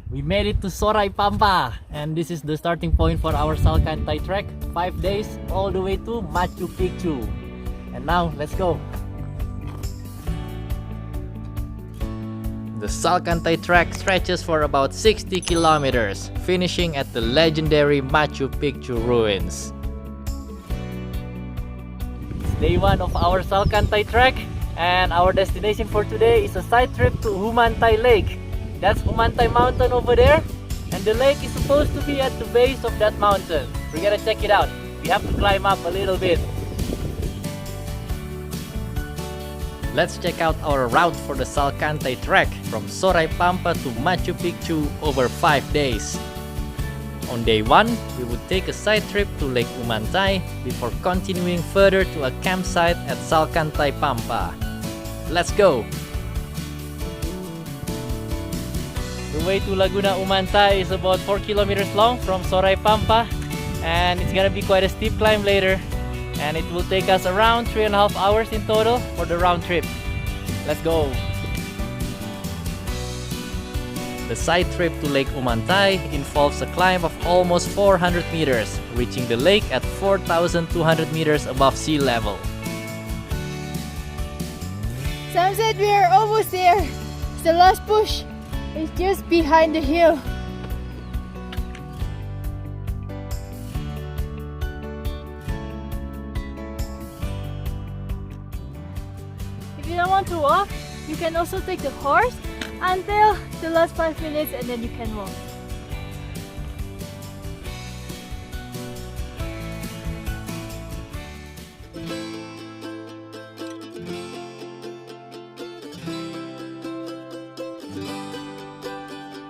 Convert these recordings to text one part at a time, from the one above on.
We made it to Soraypampa, and this is the starting point for our Salkantay Trek. 5 days all the way to Machu Picchu. And now, let's go. The Salkantay Trek stretches for about 60 kilometers, finishing at the legendary Machu Picchu ruins. It's day 1 of our Salkantay Trek, and our destination for today is a side trip to Humantay Lake. That's Humantay mountain over there, and the lake is supposed to be at the base of that mountain. We're gonna check it out. We have to climb up a little bit. Let's check out our route for the Salkantay Trek from Soraypampa to Machu Picchu over 5 days. On day 1, we would take a side trip to Lake Humantay before continuing further to a campsite at Salkantay Pampa. Let's go! The way to Laguna Humantay is about 4 kilometers long from Soraypampa, and it's gonna be quite a steep climb later, and it will take us around 3.5 hours in total for the round trip. Let's go! The side trip to Lake Humantay involves a climb of almost 400 meters, reaching the lake at 4,200 meters above sea level. Sam said we are almost there. It's the last push. It's just behind the hill. If you don't want to walk, you can also take the horse until the last 5 minutes and then you can walk.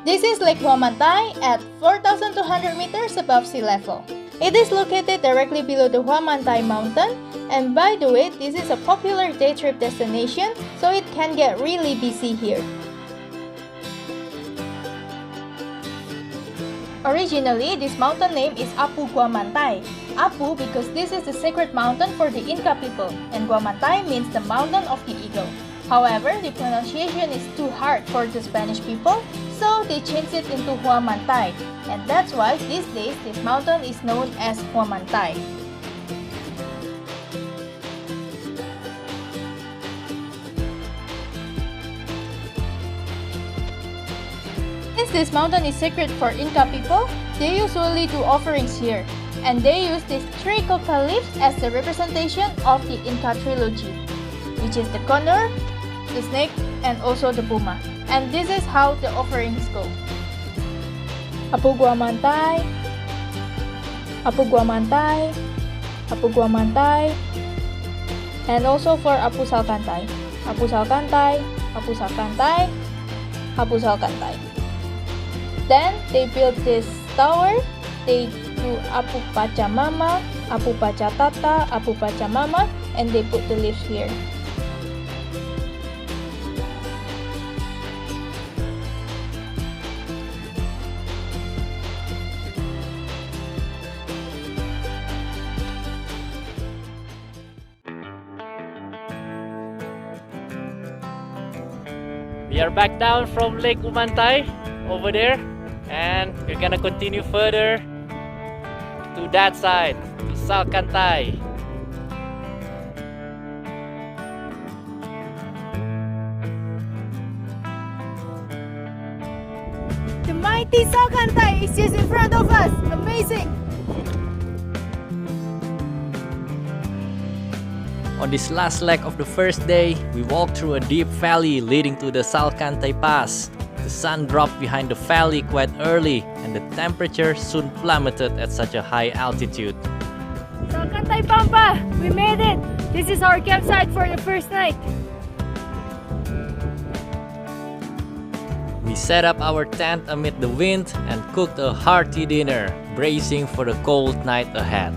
This is Lake Humantay at 4,200 meters above sea level. It is located directly below the Humantay mountain, and by the way, this is a popular day trip destination, so it can get really busy here. Originally, this mountain name is Apu Humantay. Apu because this is the sacred mountain for the Inca people, and Humantay means the mountain of the eagle. However, the pronunciation is too hard for the Spanish people, so they changed it into Humantay, and that's why these days this mountain is known as Humantay. Since this mountain is sacred for Inca people, they usually do offerings here, and they use these 3 coca leaves as the representation of the Inca trilogy, which is the condor, the snake, and also the puma. And this is how the offerings go. Apu Humantay, Apu Humantay, Apu Humantay, and also for Apu Salkantay, Apu Salkantay, Apu Salkantay, Apu Salkantay. Then they build this tower. They do Apu Pachamama, Apu Pachatata, Apu Pachamama, and they put the leaves here. We are back down from Lake Humantay over there, and we're gonna continue further to that side, to Salkantay. The mighty Salkantay is just in front of us. Amazing! On this last leg of the first day, we walked through a deep valley leading to the Salkantay Pass. The sun dropped behind the valley quite early, and the temperature soon plummeted at such a high altitude. Salkantay Pampa! We made it! This is our campsite for the first night. We set up our tent amid the wind and cooked a hearty dinner, bracing for the cold night ahead.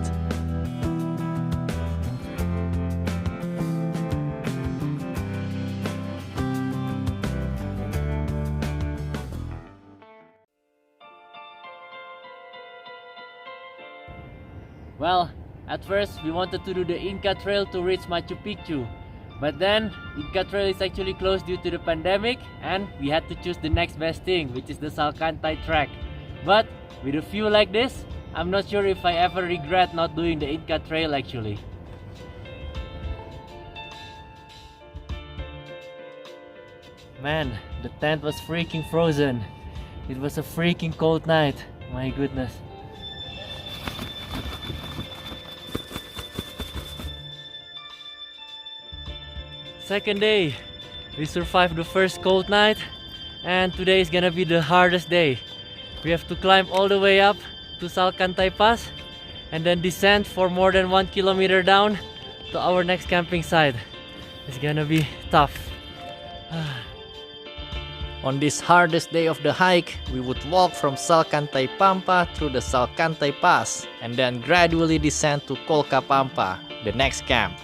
Well, at first we wanted to do the Inca trail to reach Machu Picchu, But then Inca Trail is actually closed due to the pandemic, and we had to choose the next best thing, which is the Salkantay Trek. But with a view like this, I'm not sure if I ever regret not doing the Inca Trail actually. Man, the tent was freaking frozen. It was a freaking cold night. My goodness. Second day, we survived the first cold night, and today is gonna be the hardest day. We have to climb all the way up to Salkantay Pass and then descend for more than 1 kilometer down to our next camping site. It's gonna be tough. On this hardest day of the hike, we would walk from Salkantay Pampa through the Salkantay Pass and then gradually descend to Pampa, the next camp.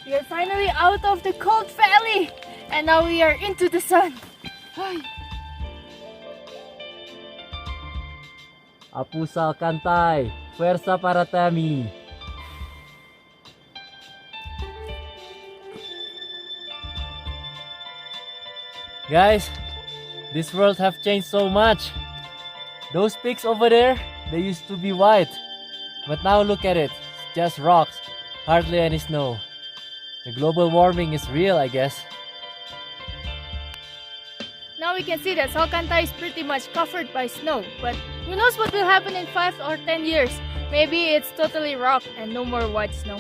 We are finally out of the cold valley, and now we are into the sun. Apu Salkantay, fuerza para Tami. Guys, this world have changed so much. Those peaks over there, they used to be white. But now look at it, it's just rocks, hardly any snow. The global warming is real, I guess. Now we can see that Salkantay is pretty much covered by snow, but who knows what will happen in 5 or 10 years. Maybe it's totally rock and no more white snow.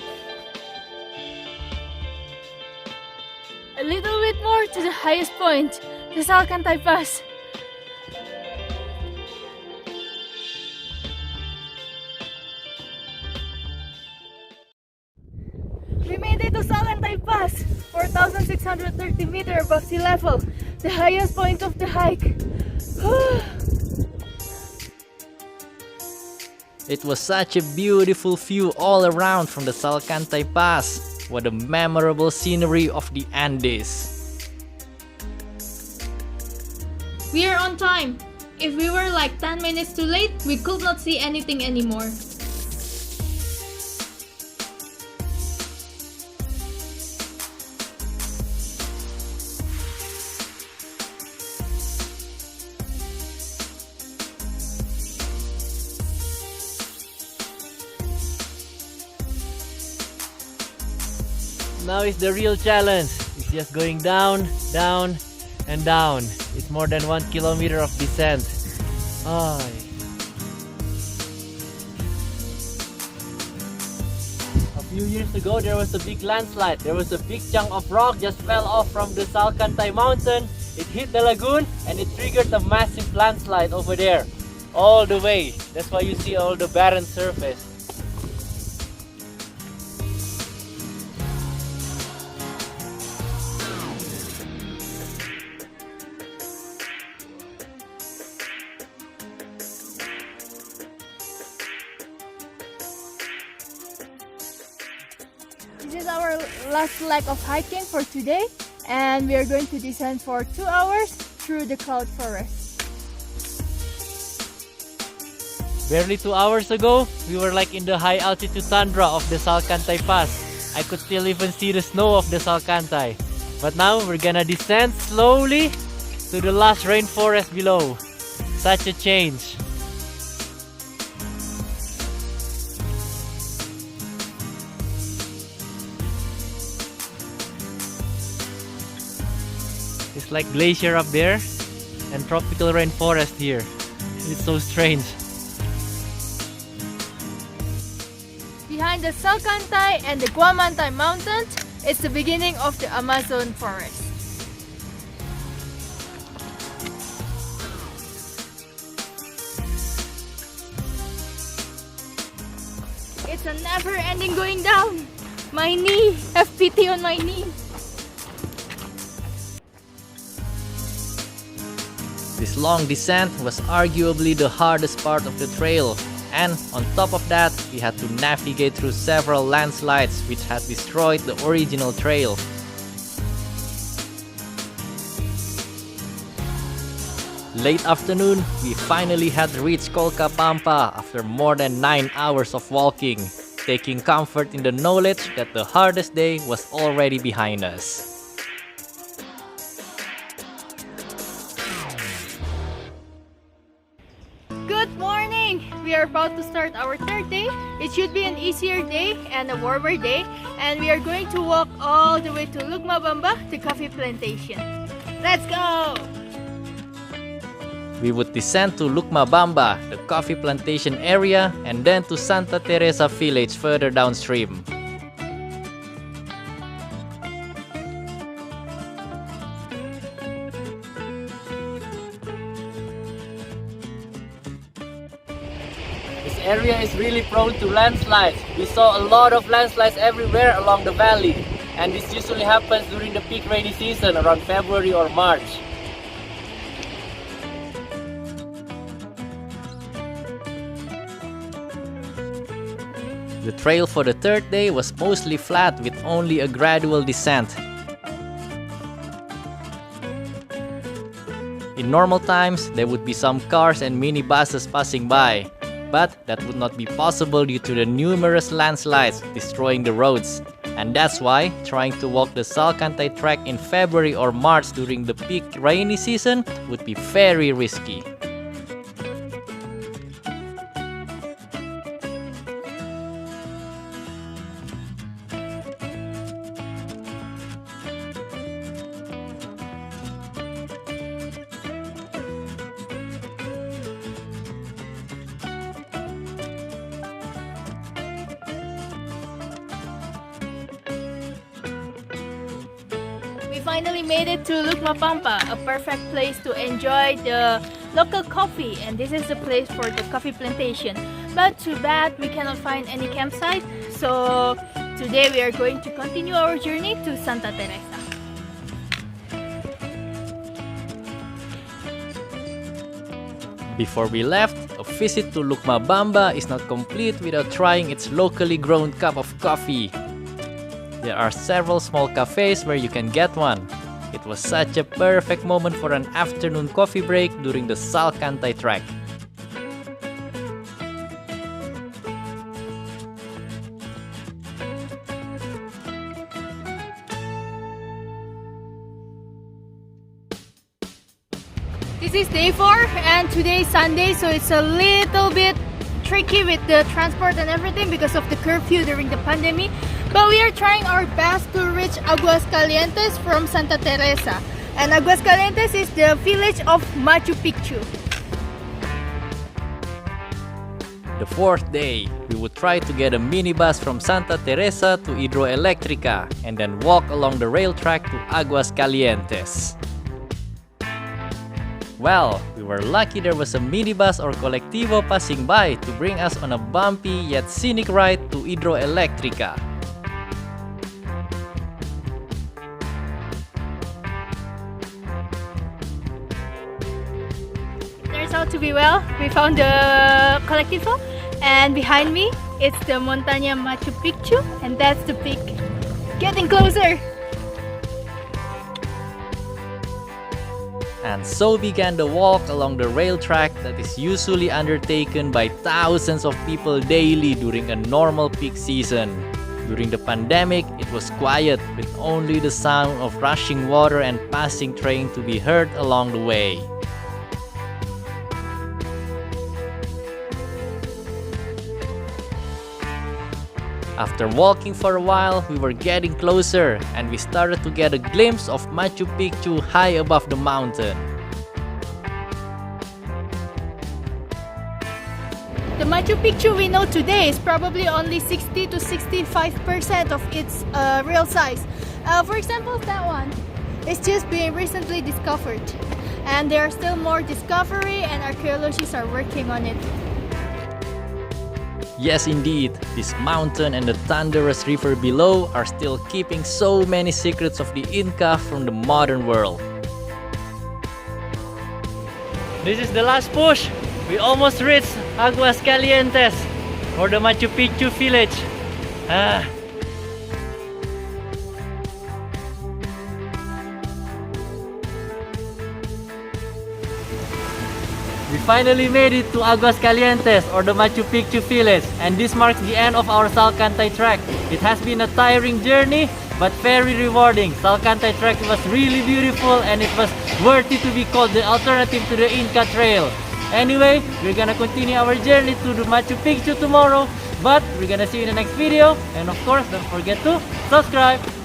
A little bit more to the highest point, the Salkantay Pass. We made it to Salkantay Pass, 4,630 meters above sea level, the highest point of the hike. It was such a beautiful view all around from the Salkantay Pass. What a memorable scenery of the Andes. We are on time. If we were like 10 minutes too late, we could not see anything anymore. Now is the real challenge. It's just going down, down, and down. It's more than 1 kilometer of descent. Ay. A few years ago, there was a big landslide. There was a big chunk of rock just fell off from the Salkantay mountain. It hit the lagoon and it triggered a massive landslide over there. All the way. That's why you see all the barren surface. This is our last leg of hiking for today, and we are going to descend for 2 hours through the cloud forest. Barely 2 hours ago, we were like in the high altitude tundra of the Salkantay Pass. I could still even see the snow of the Salkantay. But now we're gonna descend slowly to the lush rainforest below. Such a change. It's like glacier up there and tropical rainforest here. It's so strange. Behind the Salkantay and the Humantay mountains is the beginning of the Amazon forest. It's a never-ending going down. My knee, have pity on my knee. This long descent was arguably the hardest part of the trail, and on top of that, we had to navigate through several landslides which had destroyed the original trail. late afternoon, we finally had reached Soraypampa after more than 9 hours of walking, taking comfort in the knowledge that the hardest day was already behind us. Good morning! We are about to start our third day. It should be an easier day and a warmer day, and we are going to walk all the way to Lugmabamba, the coffee plantation. Let's go! We would descend to Lugmabamba, the coffee plantation area, and then to Santa Teresa village further downstream. This area is really prone to landslides. We saw a lot of landslides everywhere along the valley, and this usually happens during the peak rainy season around February or March. The trail for the third day was mostly flat with only a gradual descent. In normal times, there would be some cars and minibuses passing by, but that would not be possible due to the numerous landslides destroying the roads. And that's why trying to walk the Salkantay Trek in February or March during the peak rainy season would be very risky. We finally made it to Lugmabamba, a perfect place to enjoy the local coffee, and this is the place for the coffee plantation. But too bad we cannot find any campsite, so today we are going to continue our journey to Santa Teresa. Before we left, a visit to Lugmabamba is not complete without trying its locally grown cup of coffee. There are several small cafes where you can get one. It was such a perfect moment for an afternoon coffee break during the Salkantay Trek. This is day 4 and today is Sunday, so it's a little bit tricky with the transport and everything because of the curfew during the pandemic. But we are trying our best to reach Aguas Calientes from Santa Teresa. And Aguas Calientes is the village of Machu Picchu. The fourth day, we would try to get a minibus from Santa Teresa to Hidroelectrica and then walk along the rail track to Aguas Calientes. Well, we were lucky there was a minibus or colectivo passing by to bring us on a bumpy yet scenic ride to Hidroelectrica. Turns out to be well. We found the colectivo, and behind me it's the Montaña Machu Picchu, and that's the peak. Getting closer! And so began the walk along the rail track that is usually undertaken by thousands of people daily during a normal peak season. During the pandemic, it was quiet with only the sound of rushing water and passing train to be heard along the way. After walking for a while, we were getting closer and we started to get a glimpse of Machu Picchu high above the mountain. The Machu Picchu we know today is probably only 60 to 65% of its real size. For example, that one is just being recently discovered, and there are still more discovery and archaeologists are working on it. Yes, indeed, this mountain and the thunderous river below are still keeping so many secrets of the Inca from the modern world. This is the last push. We almost reached Aguas Calientes, or the Machu Picchu village. We finally made it to Aguas Calientes, or the Machu Picchu village, and this marks the end of our Salkantay Trek. It has been a tiring journey, but very rewarding. Salkantay Trek was really beautiful, and it was worthy to be called the alternative to the Inca Trail. Anyway, we're gonna continue our journey to the Machu Picchu tomorrow, but we're gonna see you in the next video, and of course, don't forget to subscribe.